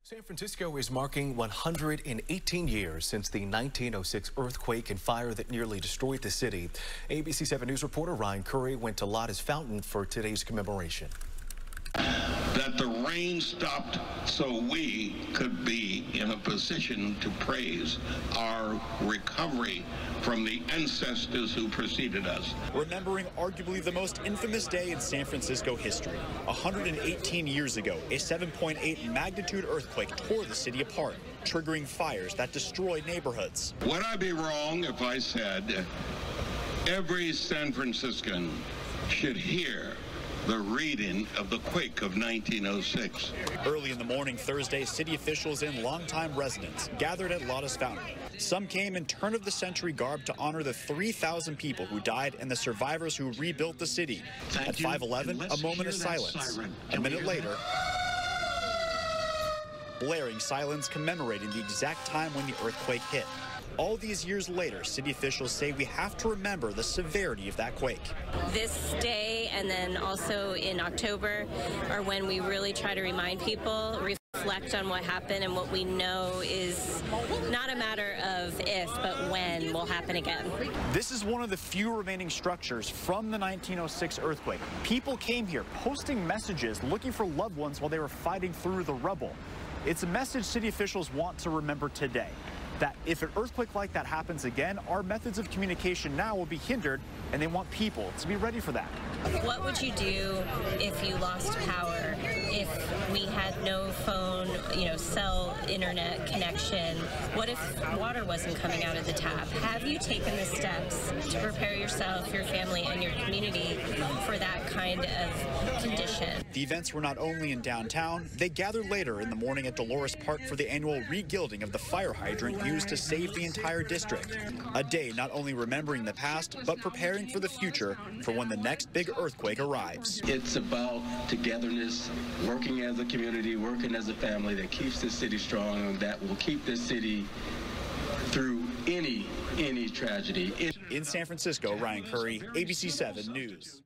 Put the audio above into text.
San Francisco is marking 118 years since the 1906 earthquake and fire that nearly destroyed the city. ABC 7 News reporter Ryan Curry went to Lotta's Fountain for today's commemoration. That the rain stopped so we could be in a position to praise our recovery from the ancestors who preceded us. Remembering arguably the most infamous day in San Francisco history. 118 years ago, a 7.8 magnitude earthquake tore the city apart, triggering fires that destroyed neighborhoods. Would I be wrong if I said every San Franciscan should hear the reading of the quake of 1906. Early in the morning Thursday, city officials and longtime residents gathered at Lotta's Fountain. Some came in turn-of-the-century garb to honor the 3,000 people who died and the survivors who rebuilt the city. At 5:11, a moment of silence. A minute later, blaring silence commemorating the exact time when the earthquake hit. All these years later, city officials say we have to remember the severity of that quake. This day and then also in October are when we really try to remind people, reflect on what happened, and what we know is not a matter of if, but when will happen again. This is one of the few remaining structures from the 1906 earthquake. People came here posting messages looking for loved ones while they were fighting through the rubble. It's a message city officials want to remember today, that if an earthquake like that happens again, our methods of communication now will be hindered, and they want people to be ready for that. What would you do if you lost power, if we had no phone, cell internet connection? What if water wasn't coming out of the tap? Have you taken the steps to prepare yourself, your family, and your community for that kind of condition? The events were not only in downtown, they gathered later in the morning at Dolores Park for the annual regilding of the fire hydrant used to save the entire district. A day not only remembering the past, but preparing for the future for when the next big earthquake arrives. It's about togetherness, working as a community, working as a family that keeps this city strong, and that will keep this city through any tragedy. In San Francisco, Ryan Curry, ABC 7 News.